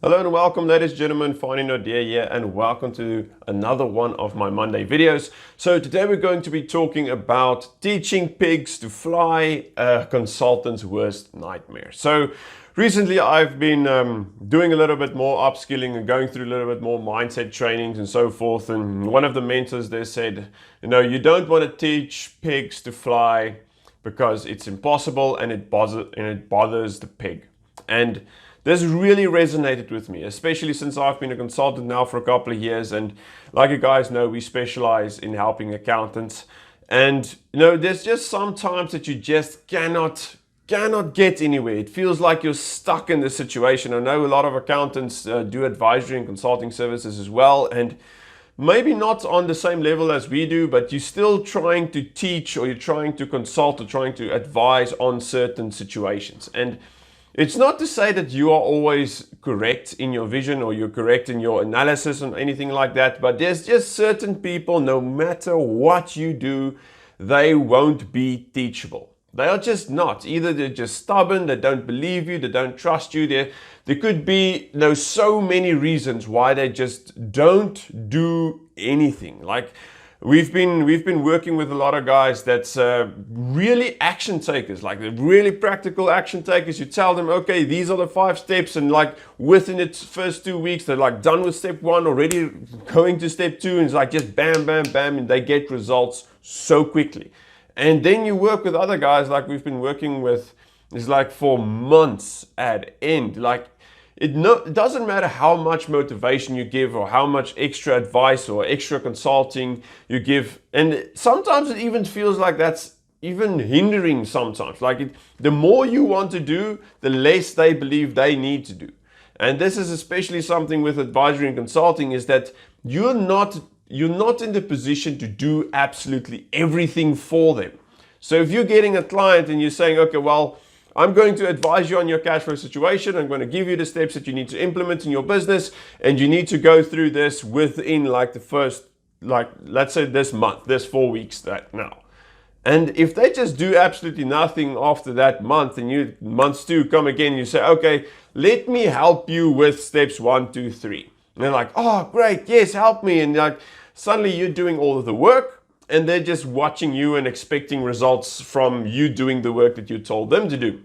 Hello and welcome, ladies and gentlemen. Fanie Naude here, and welcome to another one of my Monday videos. So today we're going to be talking about teaching pigs to fly, a consultant's worst nightmare. So recently I've been doing a little bit more upskilling and going through a little bit more mindset trainings and so forth. And one of the mentors there said, you don't want to teach pigs to fly because it's impossible and it bothers the pig. And this really resonated with me, especially since I've been a consultant now for a couple of years. And like you guys know, we specialize in helping accountants. And there's just sometimes that you just cannot get anywhere. It feels like you're stuck in this situation. I know a lot of accountants do advisory and consulting services as well. And maybe not on the same level as we do, but you're still trying to teach, or you're trying to consult, or trying to advise on certain situations. And it's not to say that you are always correct in your vision or you're correct in your analysis or anything like that, but there's just certain people, no matter what you do, they won't be teachable. They are just not. Either they're just stubborn, they don't believe you, they don't trust you. There could be so many reasons why they just don't do anything. Like We've been working with a lot of guys that's really action takers, like they're really practical action takers. You tell them, okay, these are the 5 steps, and like within its first 2 weeks, they're like done with step 1, already going to step 2, and it's like just bam, bam, bam, and they get results so quickly. And then you work with other guys like we've been working with, is like for months at end, like. It doesn't matter how much motivation you give or how much extra advice or extra consulting you give. And sometimes it even feels like that's even hindering sometimes. The more you want to do, the less they believe they need to do. And this is especially something with advisory and consulting, is that you're not in the position to do absolutely everything for them. So if you're getting a client and you're saying, okay, well, I'm going to advise you on your cash flow situation. I'm going to give you the steps that you need to implement in your business, and you need to go through this within like the first, let's say this month, this 4 weeks that now. And if they just do absolutely nothing after that month, and months 2 come again, you say, okay, let me help you with steps 1, 2, 3. And they're like, oh, great, yes, help me. And like suddenly you're doing all of the work, and they're just watching you and expecting results from you doing the work that you told them to do.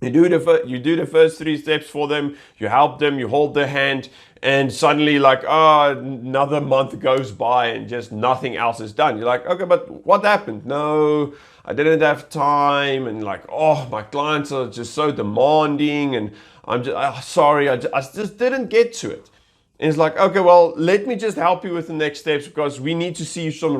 You do the first 3 steps for them, you help them, you hold their hand, and suddenly another month goes by and just nothing else is done. You're like, okay, but what happened? No, I didn't have time, and my clients are just so demanding, and I'm just sorry, I just didn't get to it. And it's like, okay, well, let me just help you with the next steps, because we need to see some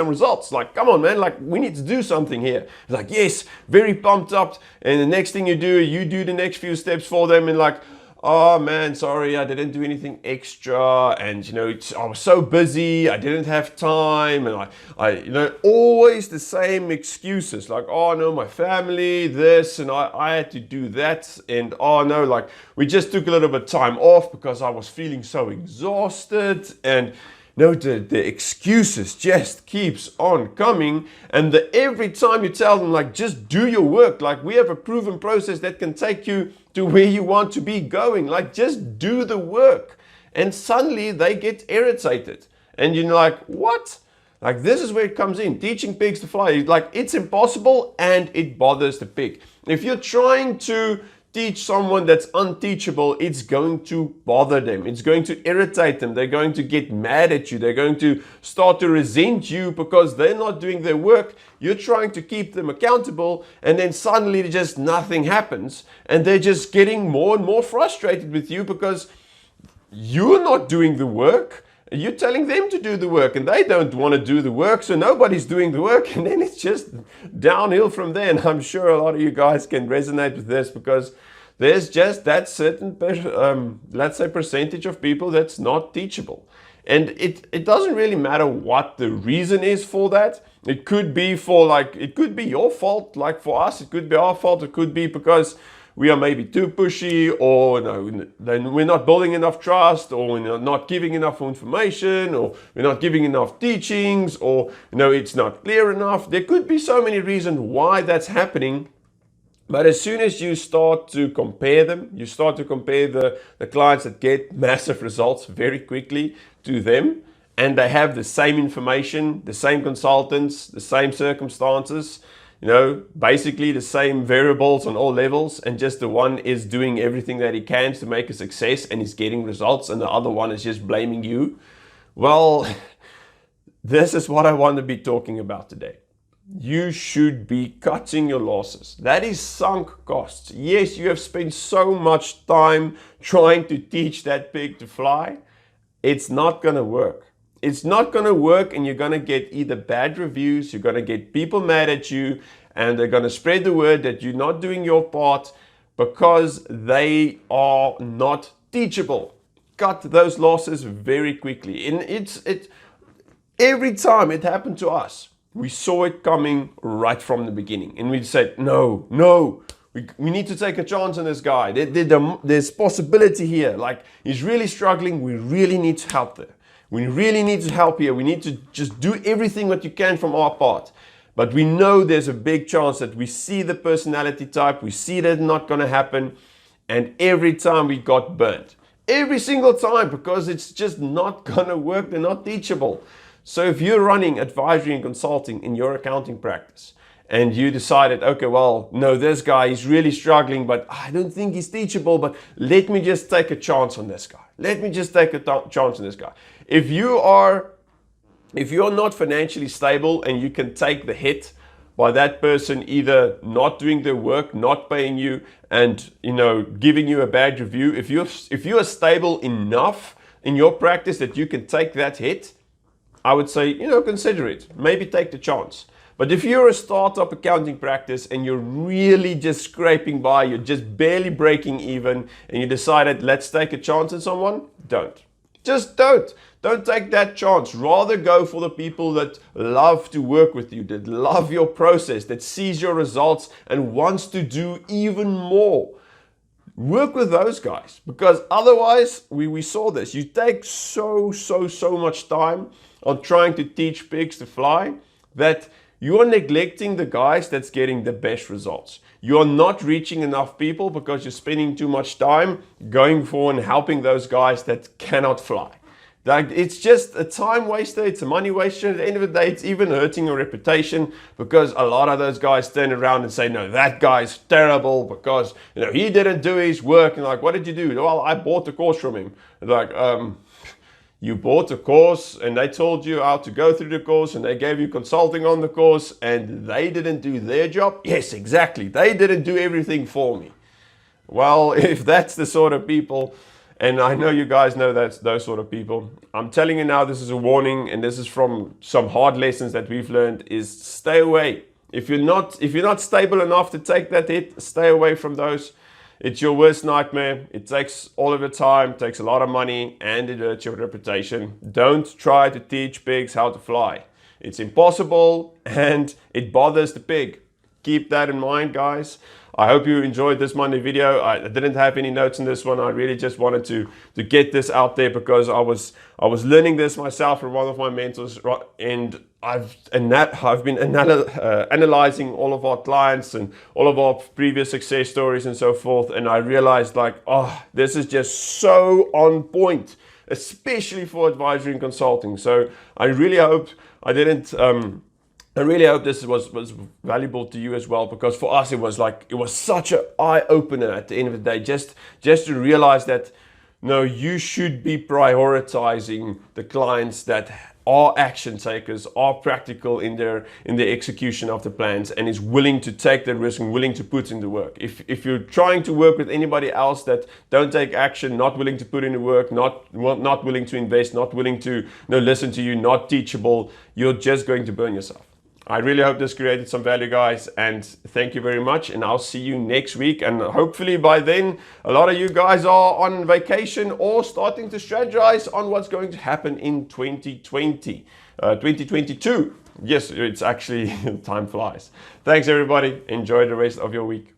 results. Like, come on, man, we need to do something here. It's like, yes, very pumped up. And the next thing you do the next few steps for them, and like, oh man, sorry, I didn't do anything extra, and I was so busy, I didn't have time, and I always the same excuses, like, oh no, my family, this, and I had to do that, and oh no, we just took a little bit of time off because I was feeling so exhausted. And the excuses just keeps on coming, and every time you tell them, just do your work, we have a proven process that can take you to where you want to be going, just do the work. And suddenly they get irritated, and you're like, what? This is where it comes in, teaching pigs to fly. It's impossible, and it bothers the pig. If you're trying to teach someone that's unteachable, it's going to bother them. It's going to irritate them. They're going to get mad at you. They're going to start to resent you because they're not doing their work. You're trying to keep them accountable, and then suddenly just nothing happens, and they're just getting more and more frustrated with you because you're not doing the work. You're telling them to do the work, and they don't want to do the work, so nobody's doing the work, and then it's just downhill from there. And I'm sure a lot of you guys can resonate with this, because there's just that certain, let's say, percentage of people that's not teachable. And it doesn't really matter what the reason is for that. It could be it could be your fault, like for us, it could be our fault. It could be because we are maybe too pushy, or then we're not building enough trust, or we're not giving enough information, or we're not giving enough teachings, or it's not clear enough. There could be so many reasons why that's happening. But as soon as you start to compare them, you start to compare the clients that get massive results very quickly to them, and they have the same information, the same consultants, the same circumstances, basically the same variables on all levels, and just the one is doing everything that he can to make a success and he's getting results, and the other one is just blaming you. Well, this is what I want to be talking about today. You should be cutting your losses. That is sunk costs. Yes, you have spent so much time trying to teach that pig to fly. It's not going to work. It's not going to work, and you're going to get either bad reviews, you're going to get people mad at you, and they're going to spread the word that you're not doing your part because they are not teachable. Cut those losses very quickly. And every time it happened to us, we saw it coming right from the beginning. And we said, no, we need to take a chance on this guy. There's possibility here. Like, he's really struggling. We really need to help there. We really need to help here. We need to just do everything that you can from our part. But we know there's a big chance that we see the personality type. We see that not going to happen. And every time we got burnt. Every single time, because it's just not going to work. They're not teachable. So if you're running advisory and consulting in your accounting practice and you decided, okay, well, no, this guy is really struggling, but I don't think he's teachable, but let me just take a chance on this guy. Let me just take a chance on this guy. If you're not financially stable and you can take the hit by that person either not doing their work, not paying you, and giving you a bad review, if you are stable enough in your practice that you can take that hit, I would say, consider it. Maybe take the chance. But if you're a startup accounting practice and you're really just scraping by, you're just barely breaking even, and you decided, let's take a chance on someone, don't. Just don't. Don't take that chance. Rather go for the people that love to work with you, that love your process, that sees your results and wants to do even more. Work with those guys, because otherwise, we saw this. You take so much time on trying to teach pigs to fly that you are neglecting the guys that's getting the best results. You are not reaching enough people because you're spending too much time going for and helping those guys that cannot fly. Like, it's just a time waster, it's a money waster. At the end of the day, it's even hurting your reputation, because a lot of those guys turn around and say, no, that guy's terrible because he didn't do his work. And like, what did you do? Well, I bought the course from him. Like, you bought a course and they told you how to go through the course and they gave you consulting on the course and they didn't do their job? Yes, exactly. They didn't do everything for me. Well, if that's the sort of people, and I know you guys know that's those sort of people, I'm telling you now, this is a warning, and this is from some hard lessons that we've learned, is stay away. If you're not stable enough to take that hit, stay away from those. It's your worst nightmare. It takes all of your time, takes a lot of money, and it hurts your reputation. Don't try to teach pigs how to fly. It's impossible, and it bothers the pig. Keep that in mind, guys. I hope you enjoyed this Monday video. I didn't have any notes in this one. I really just wanted to get this out there because I was learning this myself from one of my mentors, and I've been analyzing all of our clients and all of our previous success stories and so forth, and I realized, like, oh, this is just so on point, especially for advisory and consulting. So I really hope this was valuable to you as well, because for us it was such an eye-opener at the end of the day, just to realize that no, you should be prioritizing the clients that are action takers, are practical in their execution of the plans, and is willing to take the risk and willing to put in the work. If you're trying to work with anybody else that don't take action, not willing to put in the work, not willing to invest, not willing to listen to you, not teachable, you're just going to burn yourself. I really hope this created some value, guys, and thank you very much, and I'll see you next week. And hopefully by then a lot of you guys are on vacation or starting to strategize on what's going to happen in 2022. Yes, it's actually time flies. Thanks everybody. Enjoy the rest of your week.